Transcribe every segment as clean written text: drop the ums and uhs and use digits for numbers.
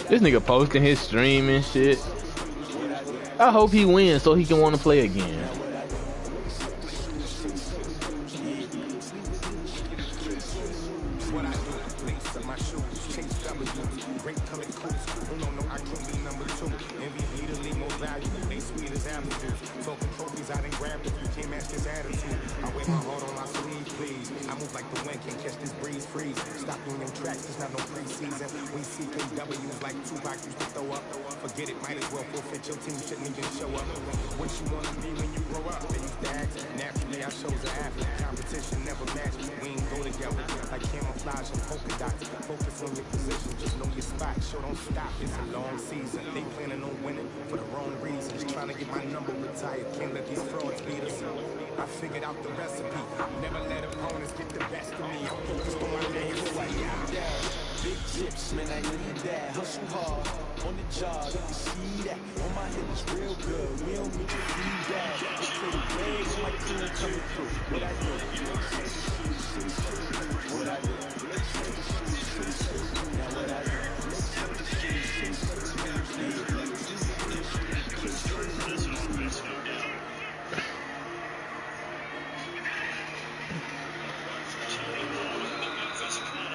This nigga posting his stream and shit. I hope he wins so he can want to play again.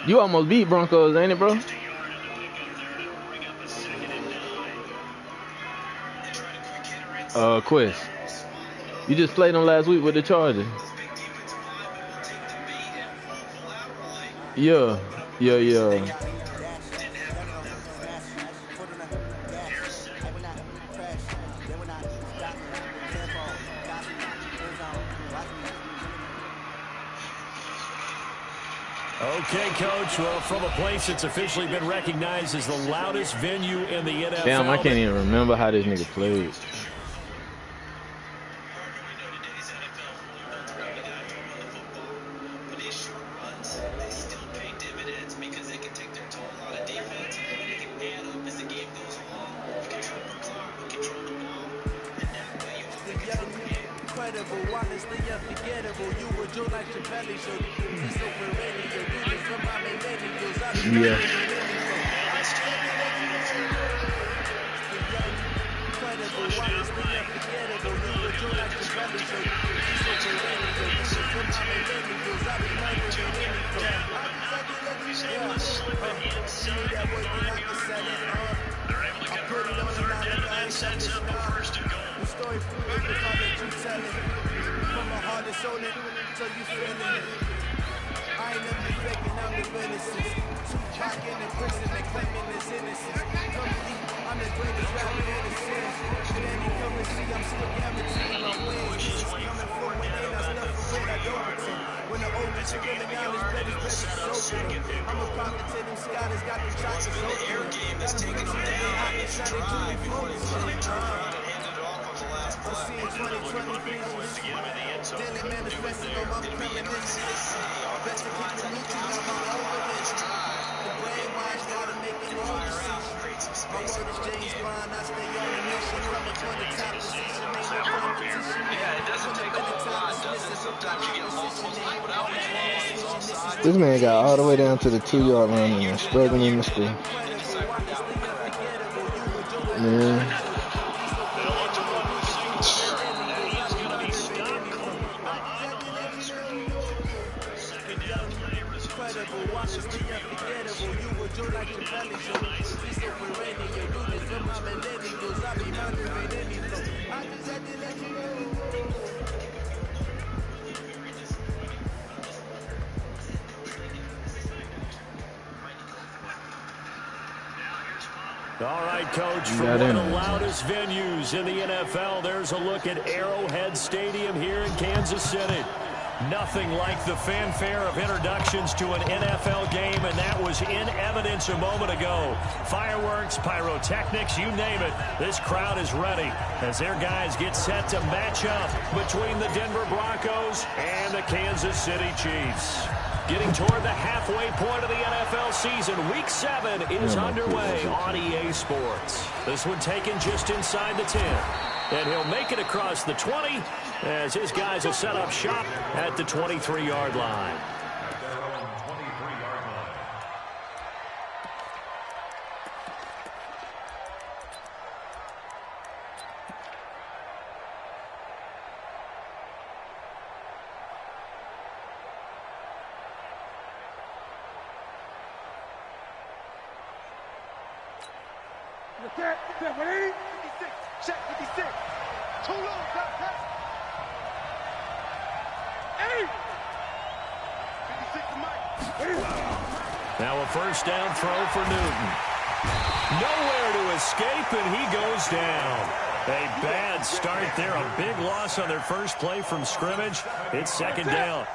You almost beat Broncos, ain't it, bro? Quest. You just played them last week with the Chargers. Yeah. Okay, Coach. Well, from a place that's officially been recognized as the loudest venue in the NFL. Damn, I can't even remember how this nigga played. Yeah. This man got all the way down to the 2-yard line and struggling in the school. Man. All right, Coach, from one of the loudest venues in the NFL, there's a look at Arrowhead Stadium here in Kansas City. Nothing like the fanfare of introductions to an NFL game, and that was in evidence a moment ago. Fireworks, pyrotechnics, you name it. This crowd is ready as their guys get set to match up between the Denver Broncos and the Kansas City Chiefs. Getting toward the halfway point of the NFL season, Week 7 is underway on EA Sports. This one taken just inside the 10. And he'll make it across the 20 as his guys will set up shop at the 23-yard line. Check 56. Too low, pass. 56 to Mike. Now a first down throw for Newton. Nowhere to escape, and he goes down. A bad start there. A big loss on their first play from scrimmage. It's second down.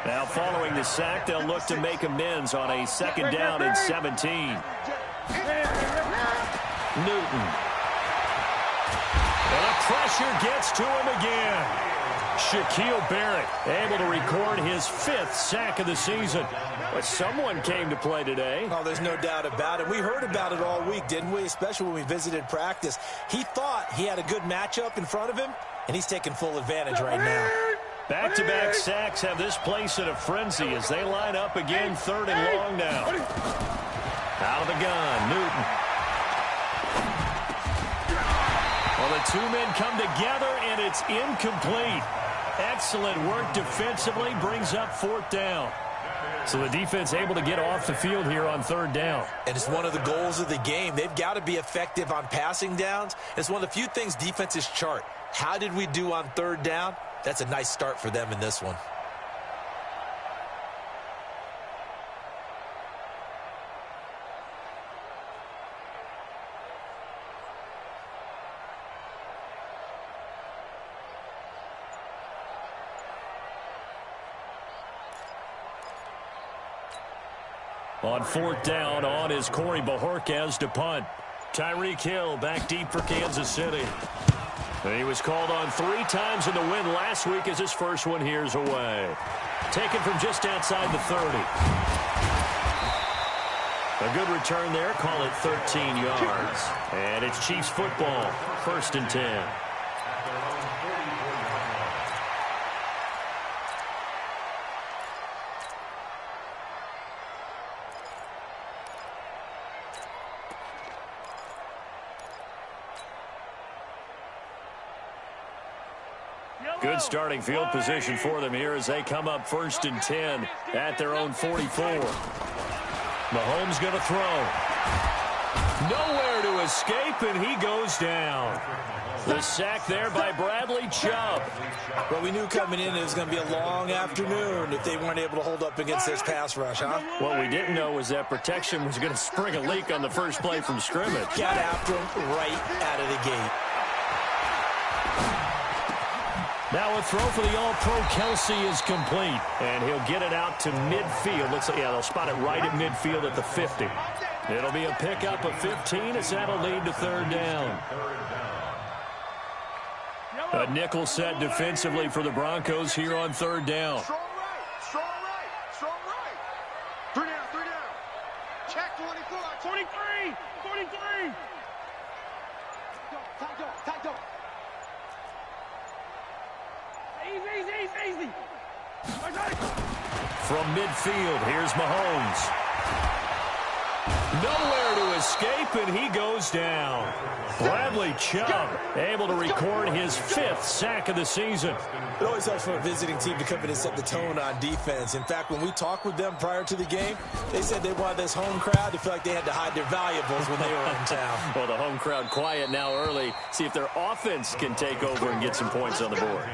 Now following the sack, they'll look to make amends on a second down and 17. Newton. And the pressure gets to him again. Shaquille Barrett able to record his 5th sack of the season. But someone came to play today. Oh, there's no doubt about it. We heard about it all week, didn't we? Especially when we visited practice. He thought he had a good matchup in front of him, and he's taking full advantage right now. Back-to-back sacks have this place in a frenzy as they line up again, 3rd and long now. Out of the gun, Newton. Well, the two men come together, and it's incomplete. Excellent work defensively, brings up 4th down. So the defense able to get off the field here on 3rd down. And it's one of the goals of the game. They've got to be effective on passing downs. It's one of the few things defenses chart. How did we do on 3rd down? That's a nice start for them in this one. On 4th down, on is Corey Bojorquez to punt. Tyreek Hill back deep for Kansas City. He was called on 3 times in the win last week as his first one here's away. Taken from just outside the 30. A good return there, call it 13 yards. And it's Chiefs football, 1st and 10. Good starting field position for them here as they come up 1st and 10 at their own 44. Mahomes going to throw. Nowhere to escape, and he goes down. The sack there by Bradley Chubb. Well, we knew coming in it was going to be a long afternoon if they weren't able to hold up against this pass rush, huh? What we didn't know was that protection was going to spring a leak on the first play from scrimmage. Got after him right out of the gate. Now a throw for the All-Pro Kelsey is complete, and he'll get it out to midfield. Looks like, yeah, they'll spot it right at midfield at the 50. It'll be a pickup of 15 as that'll lead to 3rd down. A nickel set defensively for the Broncos here on 3rd down. Strong right. 3 down. Check 24. 43. Tight dog. Easy. From midfield, here's Mahomes. Nowhere to escape, and he goes down. Bradley Chubb able to record his 5th sack of the season. It always helps for a visiting team to come in and set the tone on defense. In fact, when we talked with them prior to the game, they said they wanted this home crowd to feel like they had to hide their valuables when they were in town. Well, the home crowd quiet now early. See if their offense can take over and get some points on the board.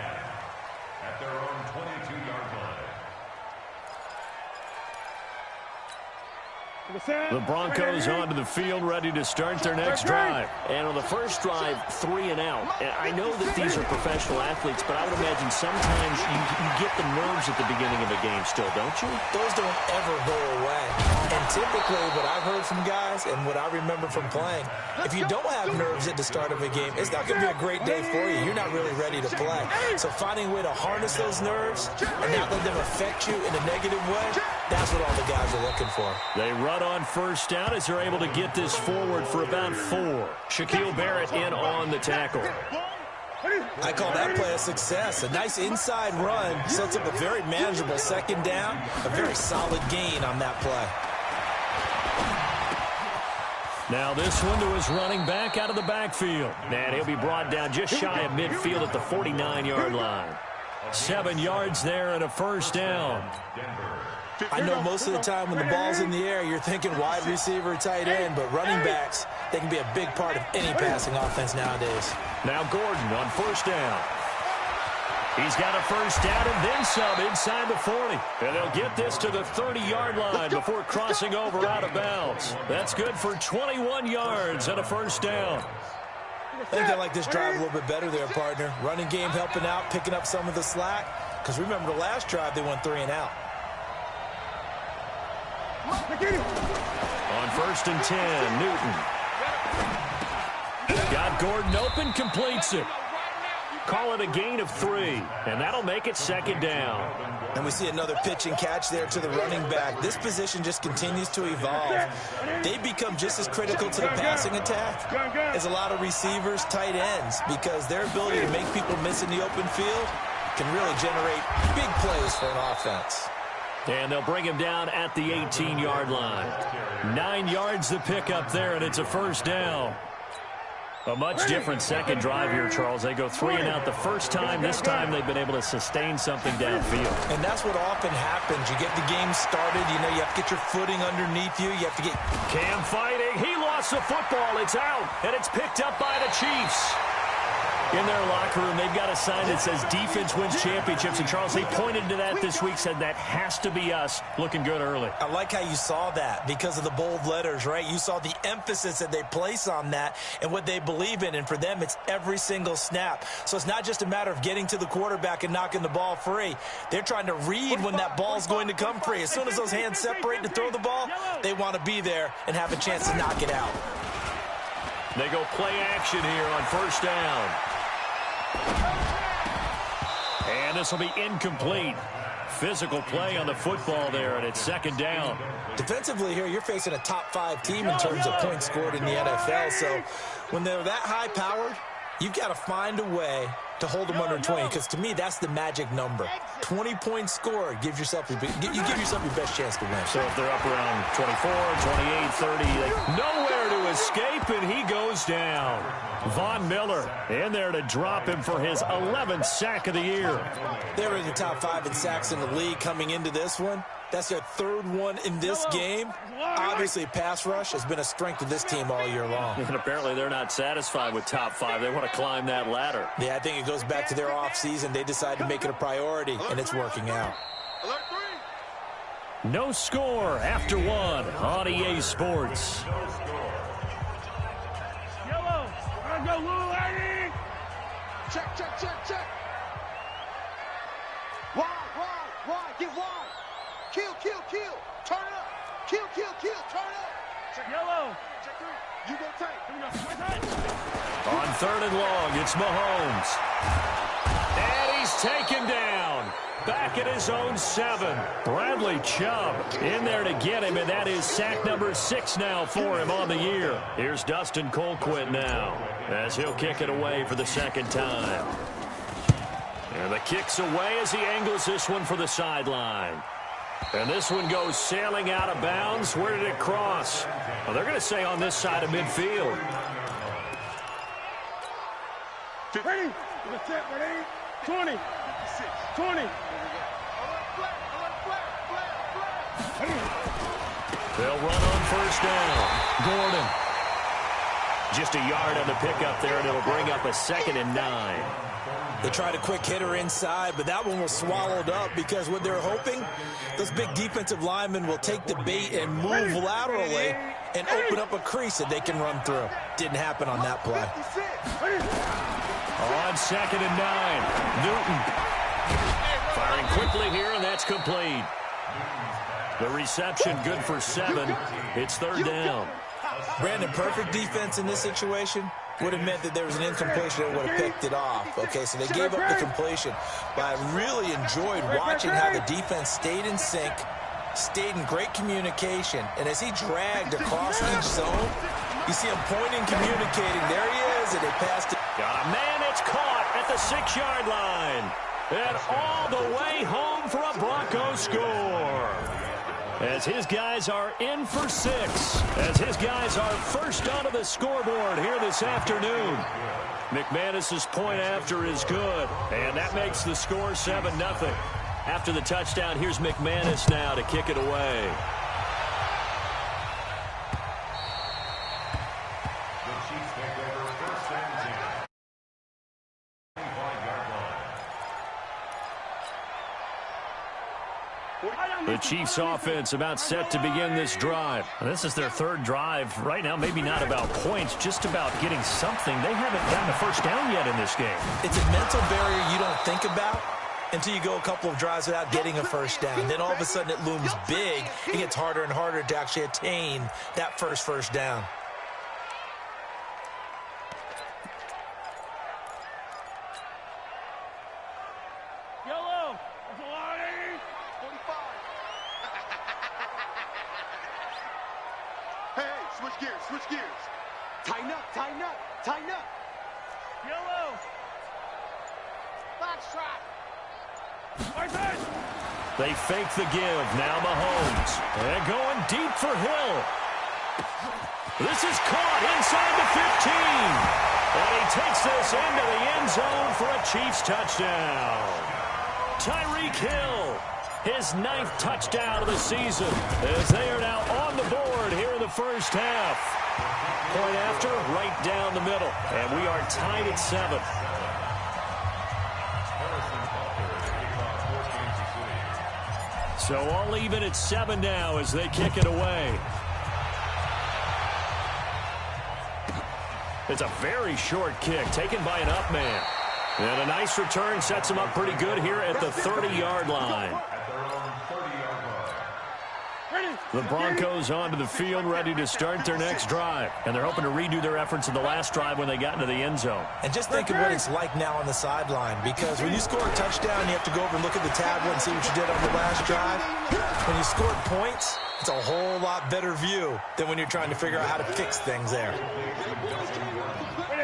The Broncos onto the field, ready to start their next drive. And on the first drive, 3 and out. And I know that these are professional athletes, but I would imagine sometimes you get the nerves at the beginning of a game still, don't you? Those don't ever go away. And typically, what I've heard from guys and what I remember from playing, if you don't have nerves at the start of a game, it's not going to be a great day for you. You're not really ready to play. So finding a way to harness those nerves and not let them affect you in a negative way, that's what all the guys are looking for. They run on 1st down as they're able to get this forward for about 4. Shaquille Barrett in on the tackle. I call that play a success. A nice inside run sets up a very manageable 2nd down. A very solid gain on that play. Now this one to his running back out of the backfield. And he'll be brought down just shy of midfield at the 49-yard line. 7 yards there and a 1st down. I know most of the time when the ball's in the air, you're thinking wide receiver, tight end, but running backs, they can be a big part of any passing offense nowadays. Now Gordon on first down. He's got a first down and then some inside the 40. And they'll get this to the 30-yard line before crossing over out of bounds. That's good for 21 yards and a first down. I think they like this drive a little bit better there, partner. Running game helping out, picking up some of the slack. Because remember the last drive, they went 3 and out. On first and 10, Newton. Got Gordon open, completes it. Call it a gain of 3, and that'll make it second down. And we see another pitch and catch there to the running back. This position just continues to evolve. They become just as critical to the passing attack as a lot of receivers, tight ends, because their ability to make people miss in the open field can really generate big plays for an offense. And they'll bring him down at the 18-yard line. 9 yards to pick up there, and it's a first down. A much different second drive here, Charles. They go 3 and out the first time. This time they've been able to sustain something downfield. And that's what often happens. You get the game started. You know, you have to get your footing underneath you. You have to get... Cam fighting. He lost the football. It's out, and it's picked up by the Chiefs. In their locker room, they've got a sign that says defense wins championships. And, Charles, they pointed to that this week, said that has to be us. Looking good early. I like how you saw that because of the bold letters, right? You saw the emphasis that they place on that and what they believe in. And for them, it's every single snap. So it's not just a matter of getting to the quarterback and knocking the ball free. They're trying to read when that ball's going to come free. As soon as those hands separate to throw the ball, they want to be there and have a chance to knock it out. They go play action here on first down. And this will be incomplete. Physical play on the football there, and it's second down. Defensively here, you're facing a top-5 team in terms of points scored in the NFL. So when they're that high-powered, you've got to find a way to hold them under 20, because to me, that's the magic number. 20 points scored, you give yourself your best chance to win. So if they're up around 24, 28, 30, nowhere to escape, and he goes down. Von Miller in there to drop him for his 11th sack of the year. They were in the top 5 in sacks in the league coming into this one. That's their 3rd one in this game. Obviously, pass rush has been a strength of this team all year long. And apparently they're not satisfied with top 5. They want to climb that ladder. Yeah, I think it goes back to their offseason. They decided to make it a priority, and it's working out. No score after 1 on EA Sports. Go, Lou, check, check, check, check. Wide, get wide. Kill, turn up. Kill, turn up. Check yellow. Check 3. You go tight. On 3rd and long, it's Mahomes. And he's taken down. Back at his own 7. Bradley Chubb in there to get him, and that is sack number 6 now for him on the year. Here's Dustin Colquitt now as he'll kick it away for the 2nd time. And the kick's away as he angles this one for the sideline. And this one goes sailing out of bounds. Where did it cross? Well, they're going to say on this side of midfield. Ready? 20. 20. They'll run on first down. Gordon. Just a yard on the pickup there, and it'll bring up a 2nd and 9. They tried a quick hitter inside, but that one was swallowed up because what they're hoping, those big defensive linemen will take the bait and move laterally and open up a crease that they can run through. Didn't happen on that play. On 2nd and 9, Newton. Firing quickly here, and that's complete. The reception good for 7. It's 3rd down. Brandon, perfect defense in this situation would have meant that there was an incompletion that would have picked it off. Okay, so they gave up the completion. But I really enjoyed watching how the defense stayed in sync, stayed in great communication, and as he dragged across each zone, you see him pointing, communicating. There he is, and they passed it. Got a man, it's caught at the 6-yard line. And all the way home for a Bronco score. As his guys are in for 6. As his guys are first onto the scoreboard here this afternoon. McManus's point after is good. And that makes the score 7-0. After the touchdown, here's McManus now to kick it away. The Chiefs offense about set to begin this drive. This is their third drive. Right now, maybe not about points, just about getting something. They haven't gotten a first down yet in this game. It's a mental barrier you don't think about until you go a couple of drives without getting a first down. Then all of a sudden it looms big. It gets harder and harder to actually attain that first down. Yellow. 45. Hey, switch gears. Tighten up. Yellow. Box trap. They fake the give. Now Mahomes. And going deep for Hill. This is caught inside the 15. And he takes this into the end zone for a Chiefs touchdown. Tyreek Hill, his 9th touchdown of the season, as they are now on the board here in the first half. Point after, right down the middle. And we are tied at 7. So all even at 7 now as they kick it away. It's a very short kick taken by an up man. And a nice return sets him up pretty good here at the 30-yard line. The Broncos onto the field, ready to start their next drive. And they're hoping to redo their efforts in the last drive when they got into the end zone. And just think of what it's like now on the sideline, because when you score a touchdown, you have to go over and look at the tablet and see what you did on the last drive. When you scored points, it's a whole lot better view than when you're trying to figure out how to fix things there.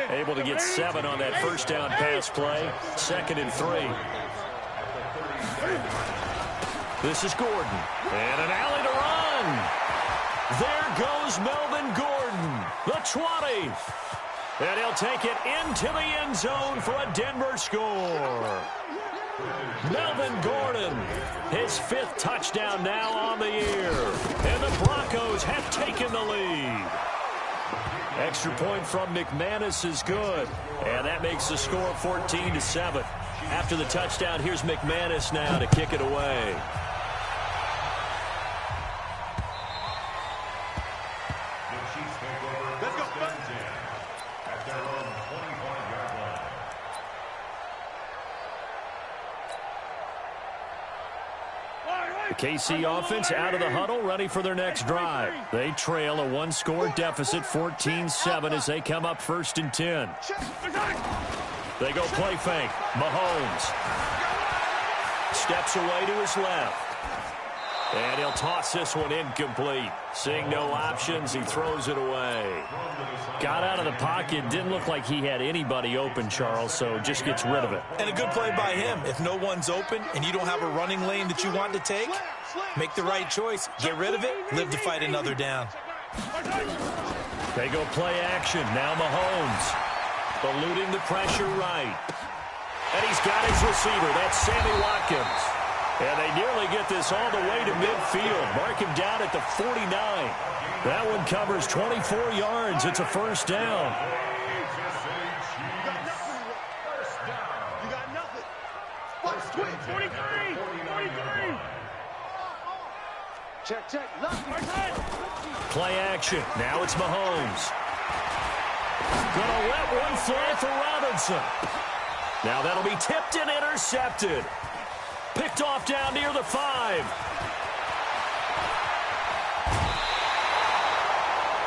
Able to get 7 on that first down pass play. 2nd and 3. This is Gordon. And an alley to run. There goes Melvin Gordon. The 20. And he'll take it into the end zone for a Denver score. Melvin Gordon, his 5th touchdown now on the year. And the Broncos have taken the lead. Extra point from McManus is good. And that makes the score 14-7. After the touchdown, here's McManus now to kick it away. KC offense out of the huddle, ready for their next drive. They trail a 1-score deficit, 14-7, as they come up 1st and 10. They go play fake. Mahomes steps away to his left. And he'll toss this one incomplete. Seeing no options, he throws it away. Got out of the pocket. Didn't look like he had anybody open, Charles, so just gets rid of it. And a good play by him. If no one's open and you don't have a running lane that you want to take, make the right choice. Get rid of it. Live to fight another down. They go play action. Now Mahomes. Eluding the pressure right. And he's got his receiver. That's Sammy Watkins. And they nearly get this all the way to midfield. Mark him down at the 49. That one covers 24 yards. It's a first down. You got nothing. 43. Check. Play action. Now it's Mahomes. Gonna let one fly for Robinson. Now that'll be tipped and intercepted. Picked off down near the 5.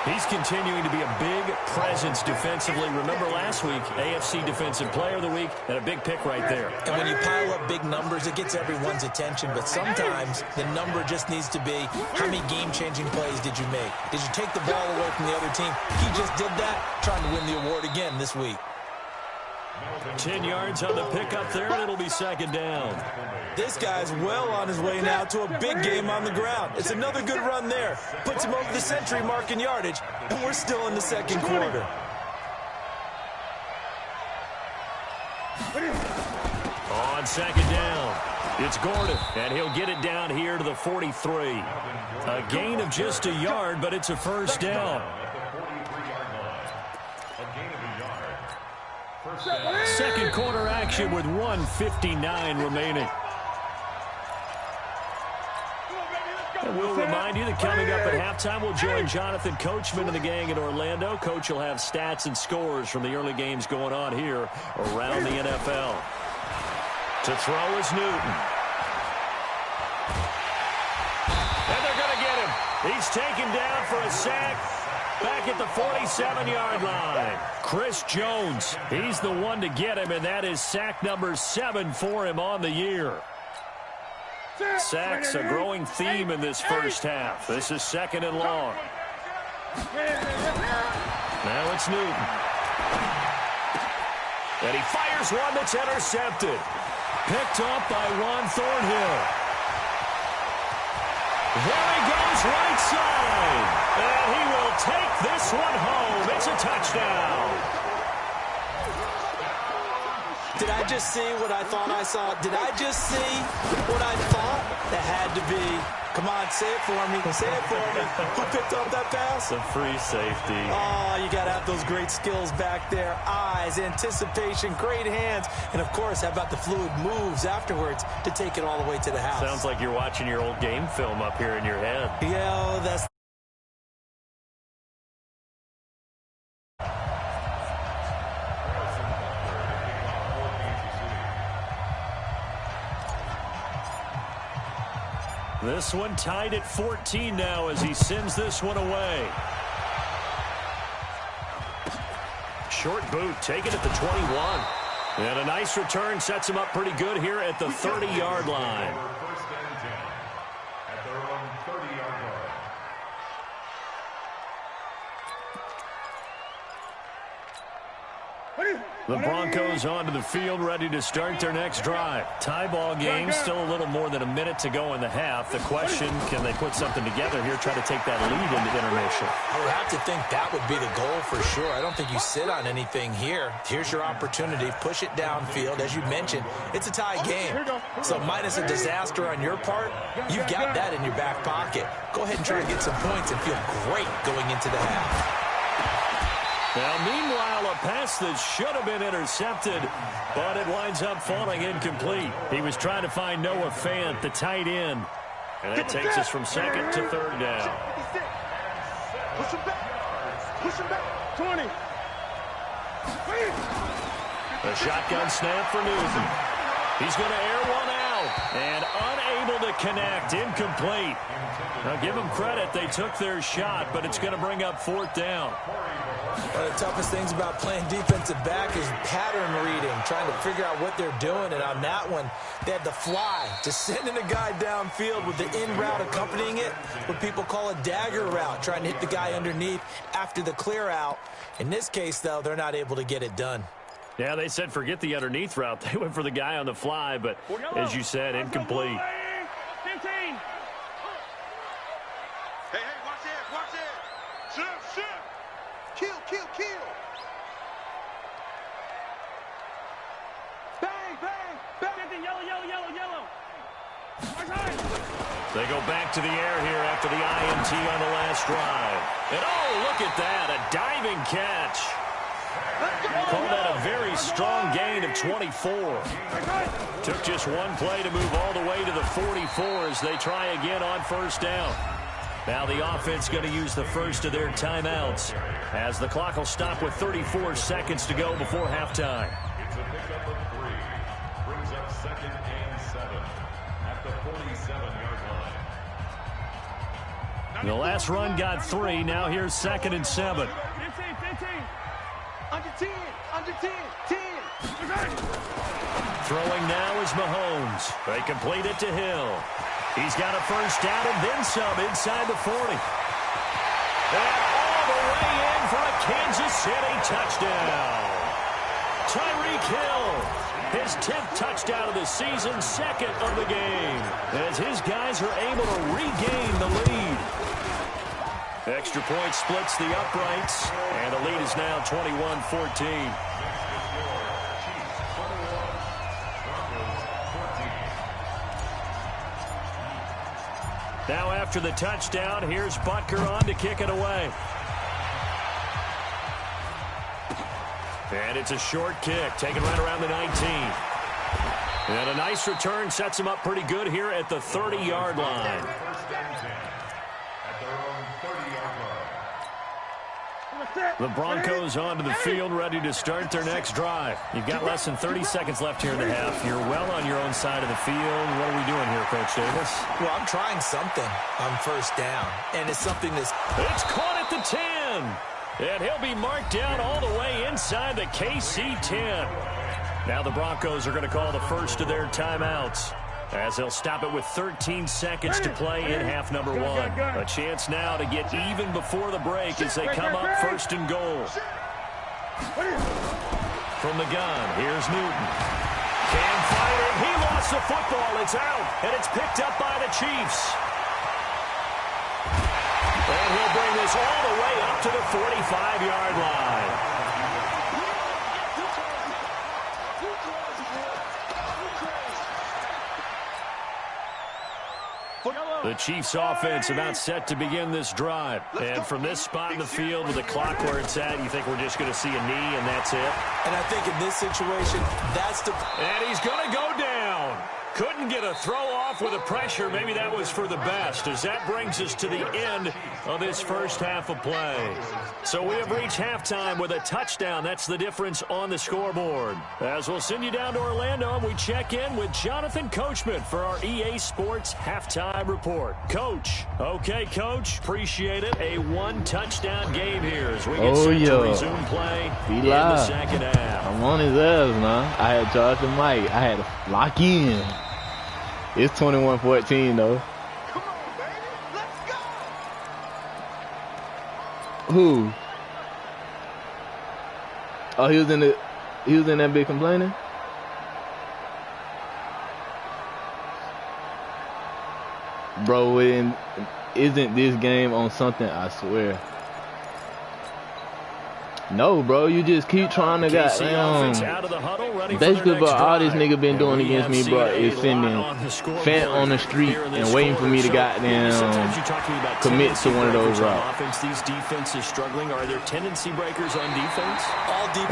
He's continuing to be a big presence defensively. Remember last week, AFC Defensive Player of the Week, and a big pick right there. And when you pile up big numbers, it gets everyone's attention. But sometimes the number just needs to be, how many game-changing plays did you make? Did you take the ball away from the other team? He just did that, trying to win the award again this week. 10 yards on the pickup there, and it'll be 2nd down. This guy's well on his way now to a big game on the ground. It's another good run there. Puts him over the century mark in yardage, and we're still in the 2nd quarter. On on second down. It's Gordon, and he'll get it down here to the 43. A gain of just a yard, but it's a first down. Second quarter action with 1:59 remaining. And we'll remind you that coming up at halftime, we'll join Jonathan Coachman and the gang in Orlando. Coach will have stats and scores from the early games going on here around the NFL. To throw is Newton. And they're going to get him. He's taken down for a sack back at the 47-yard line. Chris Jones, he's the one to get him, and that is sack number 7 for him on the year. Sacks a growing theme in this first half. This is second and long. Now it's Newton. And he fires one that's intercepted. Picked up by Juan Thornhill. There he goes right side. And he will take this one home. It's a touchdown. Did I just see what I thought I saw? Did I just see what I thought? That had to be. Come on, say it for me. Say it for me. Who picked up that pass? A free safety. Oh, you got to have those great skills back there. Eyes, anticipation, great hands. And, of course, how about the fluid moves afterwards to take it all the way to the house? Sounds like you're watching your old game film up here in your head. Yeah, that's... This one tied at 14 now as he sends this one away. Short boot taken at the 21. And a nice return sets him up pretty good here at the 30-yard line. The Broncos onto the field, ready to start their next drive. Tie ball game, still a little more than a minute to go in the half. The question, can they put something together here, try to take that lead into intermission? I would have to think that would be the goal for sure. I don't think you sit on anything here. Here's your opportunity. Push it downfield. As you mentioned, it's a tie game. So minus a disaster on your part, you've got that in your back pocket. Go ahead and try to get some points and feel great going into the half. Now, meanwhile, a pass that should have been intercepted, but it winds up falling incomplete. He was trying to find Noah Fant, the tight end. And that takes us from second to third down. Push him back. Push him back. 20. A shotgun snap for Newton. He's going to air one out and unable to connect. Incomplete. Now, give them credit. They took their shot, but it's going to bring up fourth down. One of the toughest things about playing defensive back is pattern reading, trying to figure out what they're doing. And on that one, they had the fly, just sending a guy downfield with the in route accompanying it, what people call a dagger route, trying to hit the guy underneath after the clear out. In this case, though, they're not able to get it done. Yeah, they said forget the underneath route. They went for the guy on the fly, but as you said, incomplete. 15. Hey, watch it, watch it. Shoot. Kill. Bang. Yellow. They go back to the air here after the INT on the last drive. And oh, look at that, a diving catch. Call that a very strong gain of 24. Took just one play to move all the way to the 44 as they try again on first down. Now the offense going to use the first of their timeouts as the clock will stop with 34 seconds to go before halftime. It's a pickup of 3. Brings up 2nd and 7 at the 47-yard line. The last run got 3. Now here's 2nd and 7. 15. Under 10. Throwing now is Mahomes. They complete it to Hill. He's got a first down and then some inside the 40. And all the way in for a Kansas City touchdown. Tyreek Hill, his 10th touchdown of the season, 2nd of the game, as his guys are able to regain the lead. Extra point splits the uprights, and the lead is now 21-14. after the touchdown. Here's Butker on to kick it away. And it's a short kick, taken right around the 19. And a nice return sets him up pretty good here at the 30-yard line. The Broncos onto the field, ready to start their next drive. You've got less than 30 seconds left here in the half. You're well on your own side of the field. What are we doing here, Coach Davis? Well, I'm trying something on first down, and it's something that's... It's caught at the 10. And he'll be marked down all the way inside the KC 10. Now the Broncos are going to call the first of their timeouts, as they'll stop it with 13 seconds to play in half number 1. A chance now to get even before the break as they come up first and goal. From the gun, here's Newton. Can fight it. He lost the football. It's out, and it's picked up by the Chiefs. And he'll bring this all the way up to the 45-yard line. The Chiefs offense about set to begin this drive. And from this spot in the field with the clock where it's at, you think we're just going to see a knee and that's it? And I think in this situation, that's the... And he's going to go down. Couldn't get a throw off with the pressure. Maybe that was for the best, as that brings us to the end of this first half of play. So we have reached halftime with a touchdown. That's the difference on the scoreboard. As we'll send you down to Orlando, and we check in with Jonathan Coachman for our EA Sports Halftime Report. Coach. Okay, Coach. Appreciate it. A one-touchdown game here as we get set to resume play in the second half. I'm on his ass, man. I had charged the mic. I had to lock in. It's 21-14, though. Come on, baby. Let's go. Who? Oh, he was in that big complaining? Bro, isn't this game on something? I swear. No, bro, you just keep trying to basically, bro, all this nigga been doing against me, bro, is sending Fant on the street and waiting for me to goddamn commit to one of those routes. These defenses struggling. Are there tendency breakers on defense?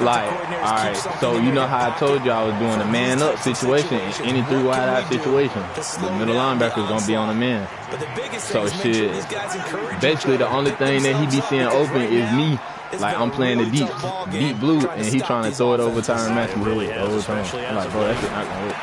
Like, all right, so you know how I told you I was doing a man up situation, any 3 wide out situation. The middle linebacker is gonna be on a man. So shit, basically the only thing that he be seeing open is me. Like, I'm playing the deep blue, and he trying to throw it over Tyrann Mathieu the whole time. I'm like, bro, that shit not gonna work.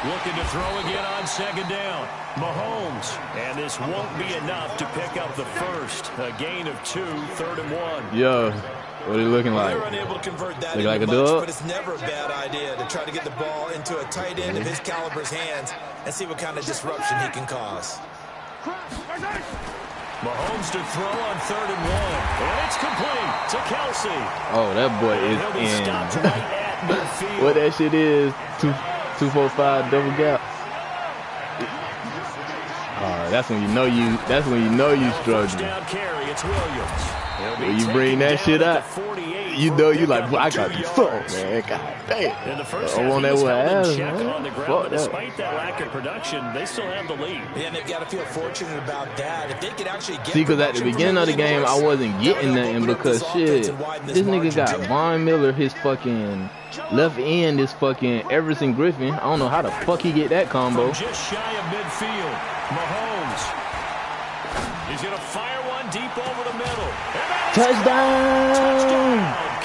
Looking to throw again on second down. Mahomes. And this won't be enough to pick up the first. A gain of 2, 3rd and 1. Yo, what are you looking like? They were unable to convert that look like a much, dub? but it's never a bad idea to try to get the ball into a tight end of his caliber's hands and see what kind of disruption he can cause. Mahomes to throw on 3rd and 1. And it's complete to Kelsey. Oh, that boy is in. Right at midfield. What that shit is, 2-4-5 double gap. That's when you know you struggling. Down carry, it's Williams. When you bring that shit out, you know you like, I got the fuck, man. God damn. In the first I half, want he that was one held in ass, check man. on the ground, Fuck but despite that lack of production, they still have the lead. Yeah, and they've got to feel fortunate about that. If they could actually get see, because at the beginning of the game, I wasn't getting nothing because shit, this nigga got Von Miller, his fucking left end is fucking Everson Griffin. I don't know how the fuck he get that combo. From just shy of midfield, Mahomes. He's going to fire one deep over the middle. Touchdown!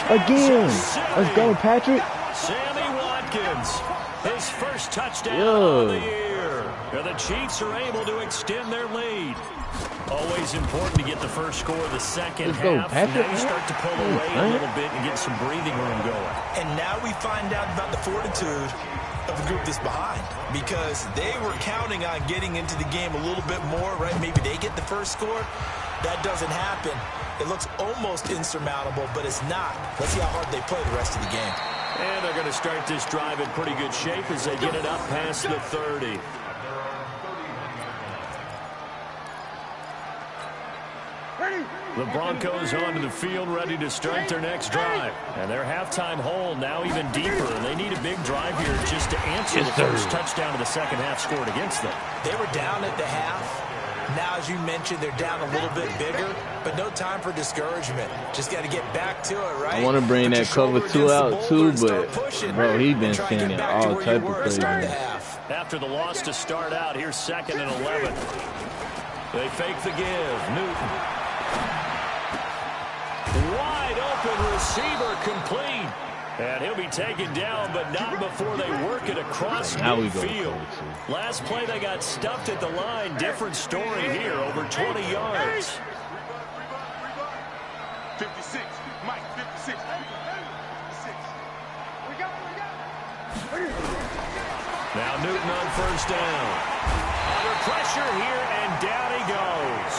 Again. Let's go, Patrick. Sammy Watkins. His first touchdown of the year. And the Chiefs are able to extend their lead. Always important to get the first score of the second half. Now you start to pull away a little bit and get some breathing room going. And now we find out about the fortitude of the group that's behind, because they were counting on getting into the game a little bit more, right? Maybe they get the first score. That doesn't happen. It looks almost insurmountable, but it's not. Let's see how hard they play the rest of the game. And they're going to start this drive in pretty good shape as they get it up past the 30. The Broncos onto the field, ready to start their next drive. And their halftime hole now even deeper, and they need a big drive here just to answer the first touchdown of the second half scored against them. They were down at the half, Now, as you mentioned, they're down a little bit bigger, but no time for discouragement. Just got to get back to it, right? I want to bring that cover 2 out too, but bro, he been sending all type of plays. After the loss to start out, here's 2nd and 11. They fake the give. Newton. Wide open receiver complete. And he'll be taken down, but not before they work it across midfield. Last play, they got stuffed at the line. Different story here, over 20 yards. 56. Mike, 56. 56. Now Newton on 1st down. Under pressure here, and down he goes.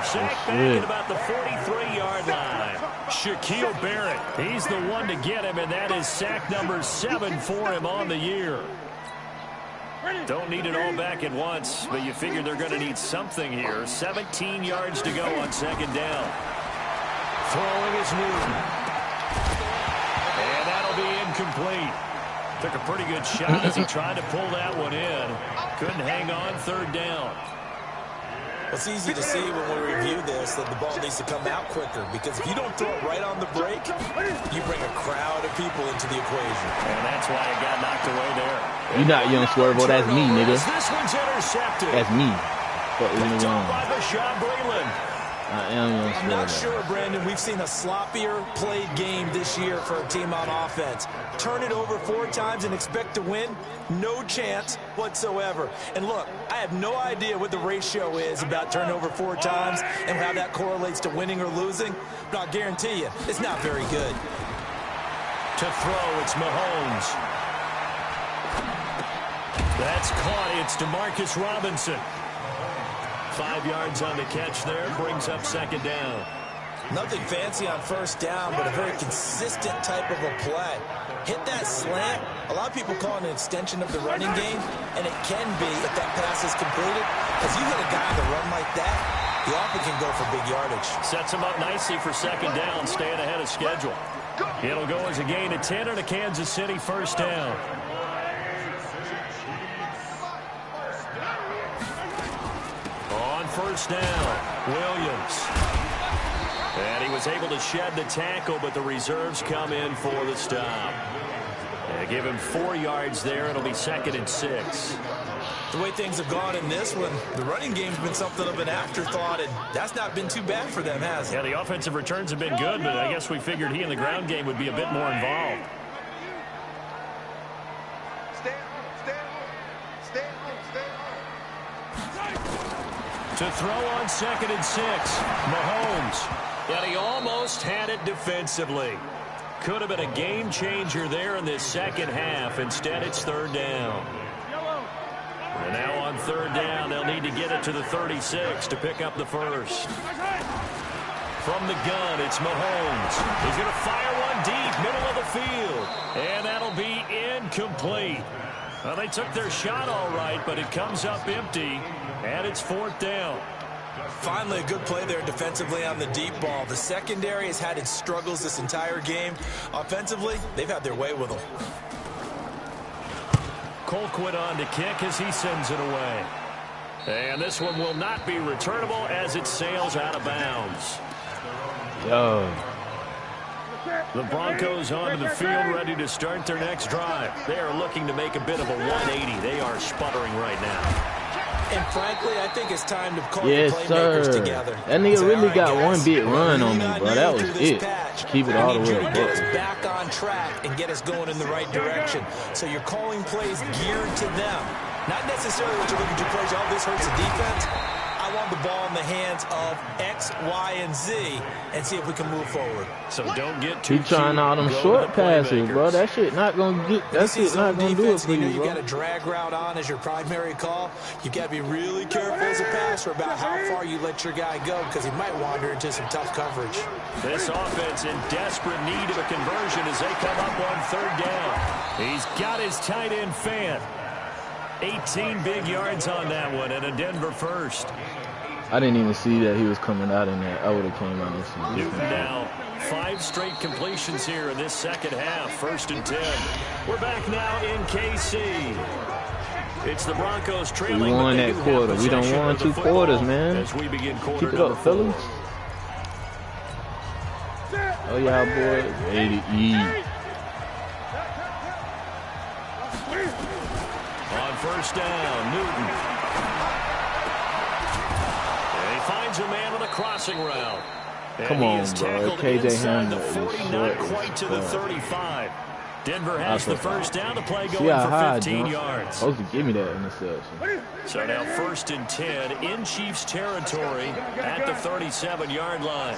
Sacked back at about the 43-yard line. Shaquille Barrett, he's the one to get him, and that is sack number 7 for him on the year. Don't need it all back at once, but you figure they're going to need something here. 17 yards to go on 2nd down. Throwing is Newton. And that'll be incomplete. Took a pretty good shot as he tried to pull that one in. Couldn't hang on 3rd down. It's easy to see when we review this that the ball needs to come out quicker, because if you don't throw it right on the break, you bring a crowd of people into the equation. And that's why it got knocked away there. You not Young Swervo, that's me, nigga. This one's intercepted. That's me. But picked up by Bashaud Breeland. I am Young Swervo. I'm not sure, Brandon. We've seen a sloppier played game this year for a team on offense. Turn it over 4 times and expect to win? No chance whatsoever. And look, I have no idea what the ratio is about turnover 4 times and how that correlates to winning or losing, but I'll guarantee you, it's not very good. To throw, it's Mahomes. That's caught. It's DeMarcus Robinson. 5 yards on the catch there, brings up 2nd down. Nothing fancy on 1st down, but a very consistent type of a play. Hit that slant. A lot of people call it an extension of the running game, and it can be if that pass is completed. As you hit a guy on the run like that, he often can go for big yardage. Sets him up nicely for 2nd down, staying ahead of schedule. It'll go as a gain of 10 and a Kansas City 1st down. On 1st down, Williams. And he was able to shed the tackle, but the reserves come in for the stop. They give him 4 yards there. It'll be 2nd and 6. The way things have gone in this one, the running game's been something of an afterthought, and that's not been too bad for them, has it? Yeah, the offensive returns have been good, but I guess we figured he in the ground game would be a bit more involved. To throw on 2nd and 6, Mahomes. And he almost had it defensively. Could have been a game changer there in this 2nd half. Instead, it's 3rd down. And now on 3rd down, they'll need to get it to the 36 to pick up the 1st. From the gun, it's Mahomes. He's going to fire one deep, middle of the field. And that'll be incomplete. Well, they took their shot all right, but it comes up empty. And it's 4th down. Finally, a good play there defensively on the deep ball. The secondary has had its struggles this entire game. Offensively, they've had their way with them. Colquitt on to kick as he sends it away. And this one will not be returnable as it sails out of bounds. Yo. The Broncos onto the field, ready to start their next drive. They are looking to make a bit of a 180. They are sputtering right now. And frankly, I think it's time to call the playmakers together. That nigga really got one big run on me, bro. That was it. Keep it all the way up. Get us back on track and get us going in the right direction. So you're calling plays geared to them. Not necessarily what you're looking to plays. Oh, this hurts the defense. I want the ball in the hands of X, Y, and Z and see if we can move forward. So don't get too cute. Trying all them short passes, bro. That shit not gonna get. That shit not gonna do it for you, bro. You got a drag route on as your primary call. You got to be really careful as a passer about how far you let your guy go, because he might wander into some tough coverage. This offense in desperate need of a conversion as they come up on 3rd down. He's got his tight end Fant. 18 big yards on that one, and a Denver 1st. I didn't even see that he was coming out in that. I would have came out and seen Newton now 5 straight completions here in this 2nd half. 1st and 10. We're back now in KC. It's the Broncos trailing. We won that quarter. We done won 2 quarters, man. As we begin quarter Keep it up, fellas. Oh, yeah, boy. Ready to eat. On first down, Newton. And he finds a man on the crossing route. Come on, bro. KJ Hamler is short. Not quite to the 35. Denver has the first down to play, going for 15 yards. Supposed to give me that interception. So now 1st and 10 in Chiefs territory at the 37-yard line.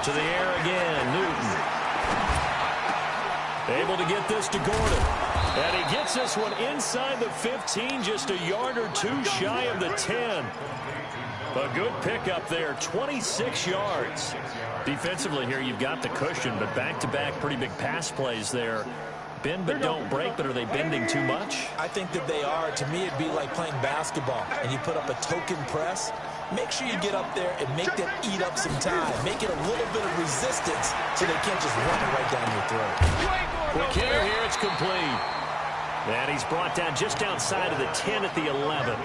To the air again, Newton. Able to get this to Gordon. And he gets this one inside the 15, just a yard or 2 shy of the 10. A good pickup there, 26 yards. Defensively here, you've got the cushion, but back-to-back pretty big pass plays there. Bend but don't break, but are they bending too much? I think that they are. To me, it'd be like playing basketball, and you put up a token press. Make sure you get up there and make them eat up some time. Make it a little bit of resistance so they can't just run it right down your throat. Quick hitter here, it's complete. And he's brought down just outside of the 10 at the 11.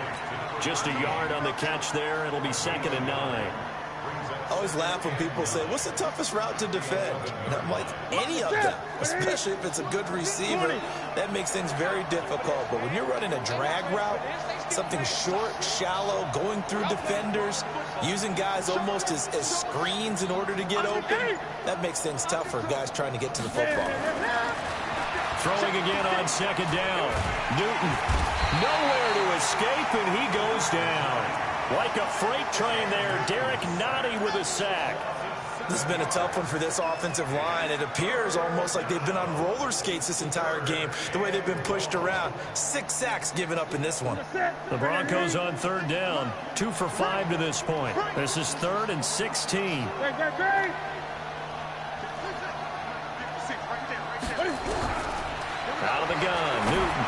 Just a yard on the catch there. It'll be 2nd and 9. I always laugh when people say, what's the toughest route to defend? And I'm like, any of them, especially if it's a good receiver. That makes things very difficult. But when you're running a drag route, something short, shallow, going through defenders, using guys almost as screens in order to get open, that makes things tough for guys trying to get to the football. Throwing again on 2nd down. Newton, nowhere to escape, and he goes down. Like a freight train there, Derek Nottie with a sack. This has been a tough one for this offensive line. It appears almost like they've been on roller skates this entire game, the way they've been pushed around. 6 sacks given up in this one. The Broncos on 3rd down, 2 for 5 to this point. This is 3rd and 16. Out of the gun, Newton.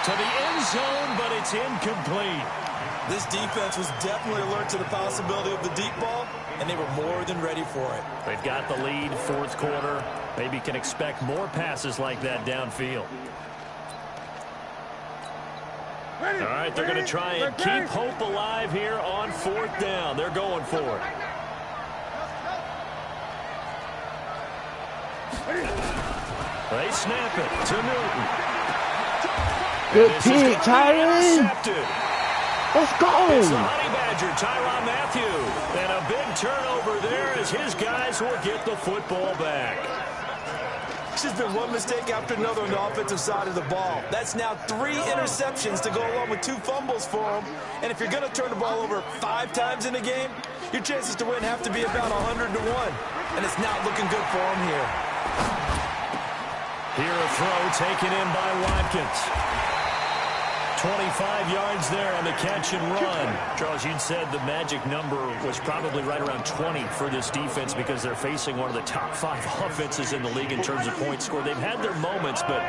To the end zone, but it's incomplete. This defense was definitely alert to the possibility of the deep ball, and they were more than ready for it. They've got the lead, 4th quarter. Maybe can expect more passes like that downfield. All right, they're going to try and keep hope alive here on 4th down. They're going for it. They snap it to Newton. Good pick, Tyron. Let's go. It's the Honey Badger, Tyrann Mathieu. And a big turnover there as his guys will get the football back. It's just been one mistake after another on the offensive side of the ball. That's now 3 interceptions to go along with 2 fumbles for him. And if you're going to turn the ball over 5 times in a game, your chances to win have to be about 100 to 1. And it's not looking good for him here. Here a throw taken in by Watkins. 25 yards there on the catch and run. Charles, you'd said the magic number was probably right around 20 for this defense because they're facing one of the top 5 offenses in the league in terms of points scored. They've had their moments, but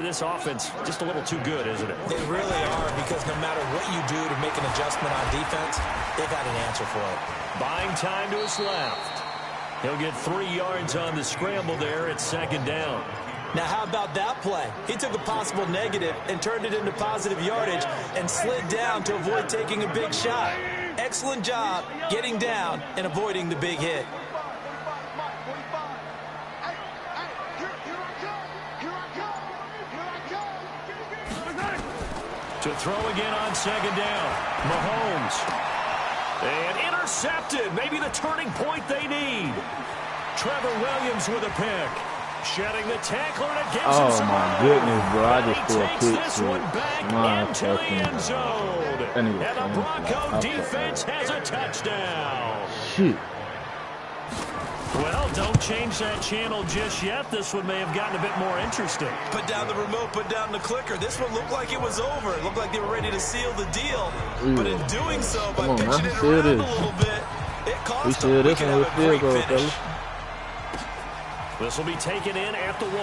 this offense just a little too good, isn't it? They really are, because no matter what you do to make an adjustment on defense, they've got an answer for it. Buying time to his left. He'll get 3 yards on the scramble there at 2nd down. Now, how about that play? He took a possible negative and turned it into positive yardage and slid down to avoid taking a big shot. Excellent job getting down and avoiding the big hit. To throw again on 2nd down. Mahomes. And intercepted. Maybe the turning point they need. Trevor Williams with a pick. Shedding the tackler, and it gives him some my goodness, bro. I just threw a takes quick this one back into the end zone. And the Bronco defense has a touchdown. Shit. Well, don't change that channel just yet. This one may have gotten a bit more interesting. Put down the remote, put down the clicker. This one looked like it was over. It looked like they were ready to seal the deal. But in doing so, by pitching it around a little bit, it cost them. We can have a great finish. This will be taken in at the 1.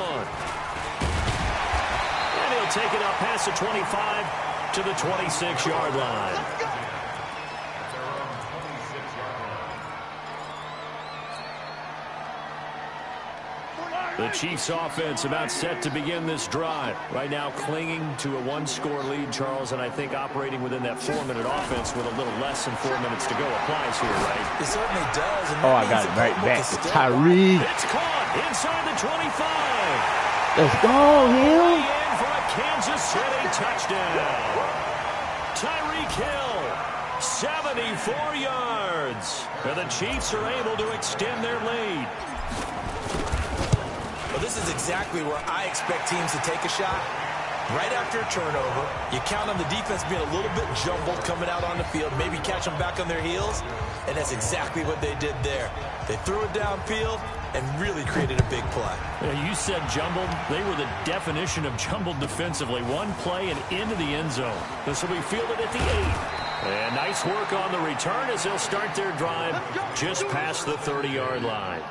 And he'll take it up past the 25 to the 26-yard line. The Chiefs offense about set to begin this drive. Right now clinging to a one-score lead, Charles, and I think operating within that 4-minute offense with a little less than 4 minutes to go applies here, right? It certainly does. Oh, I got it right back to Tyreek. It's caught inside the 25. Let's go, Hill. In for a Kansas City touchdown. Tyreek Hill, 74 yards. And the Chiefs are able to extend their lead. Well, this is exactly where I expect teams to take a shot. Right after a turnover, you count on the defense being a little bit jumbled coming out on the field, maybe catch them back on their heels, and that's exactly what they did there. They threw it downfield and really created a big play. Yeah, you said jumbled. They were the definition of jumbled defensively. One play and into the end zone. This will be fielded at the 8. And nice work on the return as they'll start their drive just past the 30-yard line.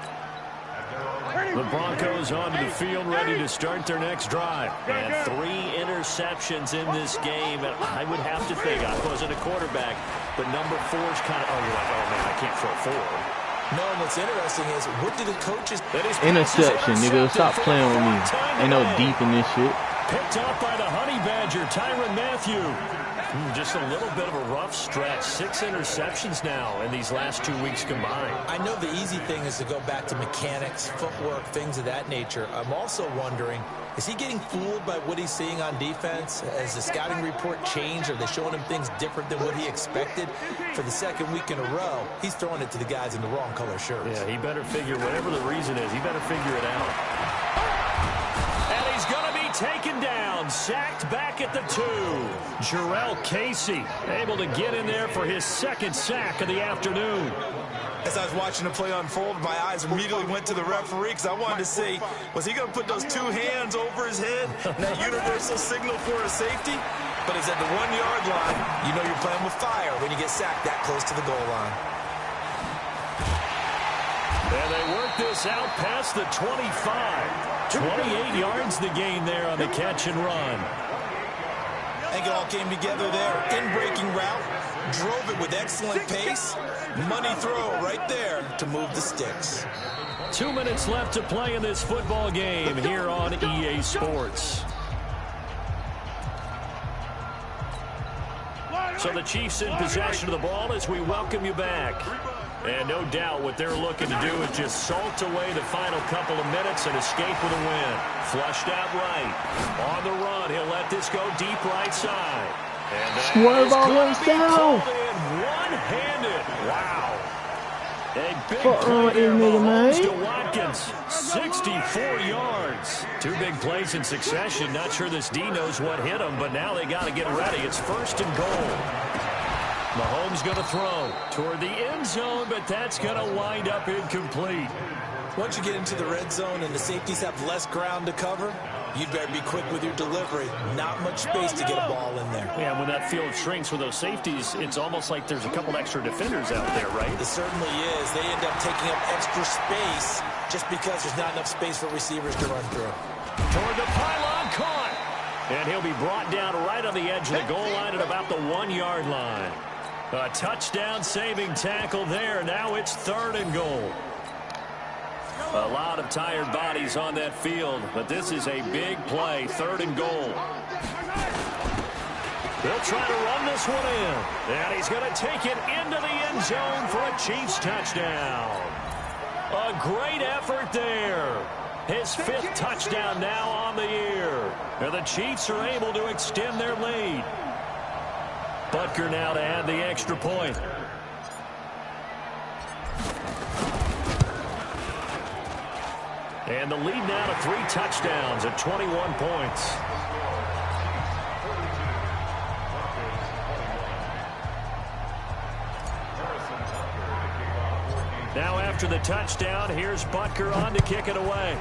The Broncos onto the field ready to start their next drive. And 3 interceptions in this game. And I would have to think, I wasn't a quarterback, but number 4's kind of, you're like, oh, man, I can't throw 4. No, and what's interesting is, what do the coaches... Interception, nigga. Stop playing with me. Ain't no deep in this shit. Picked off by the Honey Badger, Tyrann Mathieu. Just a little bit of a rough stretch. 6 interceptions now in these last 2 weeks combined. I know the easy thing is to go back to mechanics, footwork, things of that nature. I'm also wondering, is he getting fooled by what he's seeing on defense? Has the scouting report changed? Are they showing him things different than what he expected? For the second week in a row, he's throwing it to the guys in the wrong color shirts. Yeah, he better figure, whatever the reason is, he better figure it out. And he's going to be taken down, sacked back at the 2. Jarrell Casey able to get in there for his 2nd sack of the afternoon. As I was watching the play unfold, my eyes immediately went to the referee because I wanted to see, was he going to put those 2 hands over his head, that universal signal for a safety? But it's at the 1-yard line. You know you're playing with fire when you get sacked that close to the goal line. And they work this out past the 25. 28 yards the gain there on the catch and run. I think it all came together there. In-breaking route, drove it with excellent pace. Money throw right there to move the sticks. 2 minutes left to play in this football game here on EA Sports. So the Chiefs in possession of the ball as we welcome you back. And no doubt what they're looking to do is just salt away the final couple of minutes and escape with a win. Flushed out right. On the run, he'll let this go deep right side. And swerve on himself. One-handed. Wow. A big play there, Mahomes to Watkins. 64 yards. 2 big plays in succession. Not sure this D knows what hit him, but now they got to get ready. It's 1st and goal. Mahomes going to throw toward the end zone, but that's going to wind up incomplete. Once you get into the red zone and the safeties have less ground to cover, you'd better be quick with your delivery. Not much space to get a ball in there. Yeah, when that field shrinks with those safeties, it's almost like there's a couple extra defenders out there, right? It certainly is. They end up taking up extra space just because there's not enough space for receivers to run through. Toward the pylon, caught. And he'll be brought down right on the edge of the goal line at about the 1-yard line. A touchdown-saving tackle there. Now it's 3rd and goal. A lot of tired bodies on that field, but this is a big play. 3rd and goal. They'll try to run this one in. And he's going to take it into the end zone for a Chiefs touchdown. A great effort there. His 5th touchdown now on the year. And the Chiefs are able to extend their lead. Butker now to add the extra point. And the lead now to 3 touchdowns at 21 points. Now after the touchdown, here's Butker on to kick it away.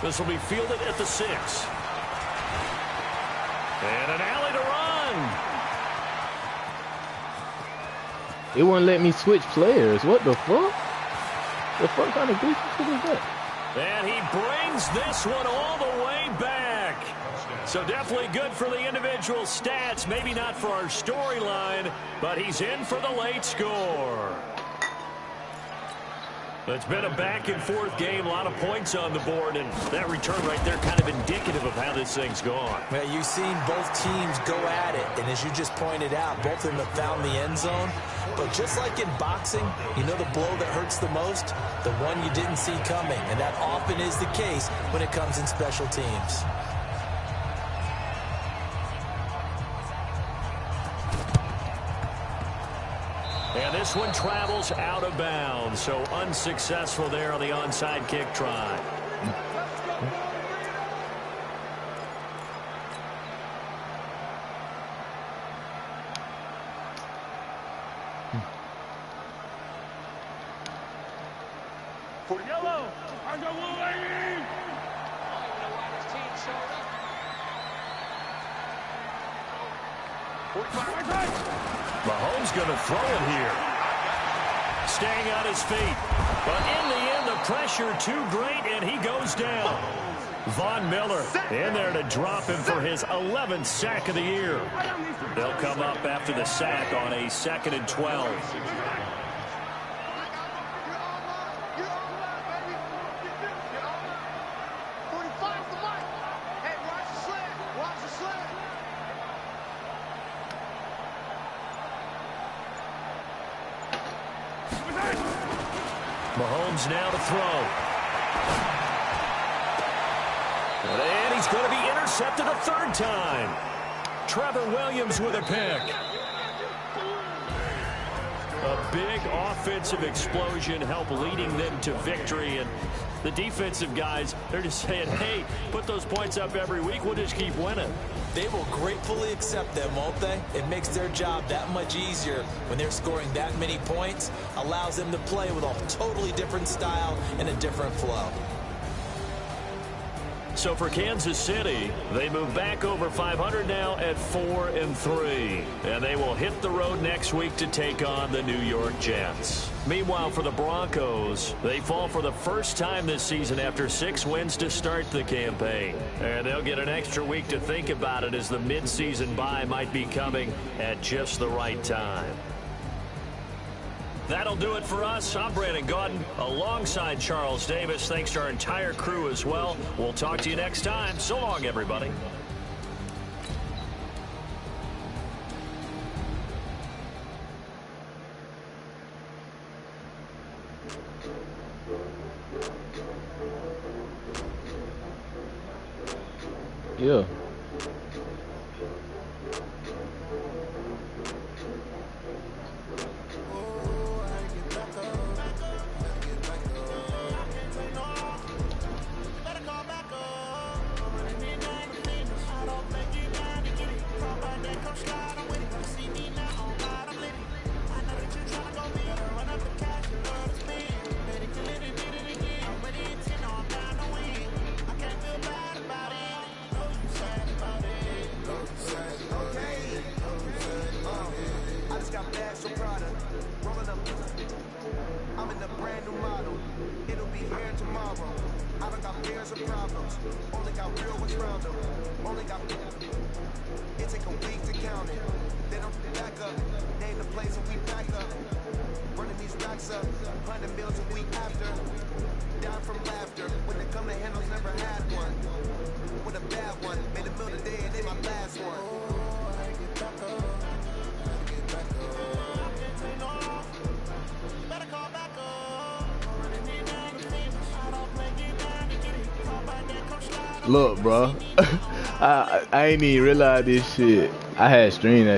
This will be fielded at the 6. And an alley to run. It wouldn't let me switch players. What the fuck? The fuck kind of goofy shit is that? And he brings this one all the way back. So definitely good for the individual stats. Maybe not for our storyline, but he's in for the late score. It's been a back-and-forth game, a lot of points on the board, and that return right there kind of indicative of how this thing's gone. Well, you've seen both teams go at it, and as you just pointed out, both of them have found the end zone. But just like in boxing, you know the blow that hurts the most? The one you didn't see coming, and that often is the case when it comes in special teams. And this one travels out of bounds, so unsuccessful there on the onside kick try. For yellow, I got one lady. Mahomes going to throw it here. Staying on his feet. But in the end, the pressure too great, and he goes down. Von Miller in there to drop him for his 11th sack of the year. They'll come up after the sack on a 2nd and 12. Mahomes now to throw. And he's going to be intercepted a 3rd time. Trevor Williams with a pick. A big offensive explosion helped leading them to victory. And the defensive guys, they're just saying, hey, put those points up every week. We'll just keep winning. They will gratefully accept them, won't they? It makes their job that much easier when they're scoring that many points. Allows them to play with a totally different style and a different flow. So for Kansas City, they move back over 500 now at 4-3. And they will hit the road next week to take on the New York Jets. Meanwhile, for the Broncos, they fall for the first time this season after 6 wins to start the campaign. And they'll get an extra week to think about it as the midseason bye might be coming at just the right time. That'll do it for us. I'm Brandon Gaudin alongside Charles Davis. Thanks to our entire crew as well. We'll talk to you next time. So long, everybody. Yeah. Look, bro, I ain't even realize this shit. I had streamed that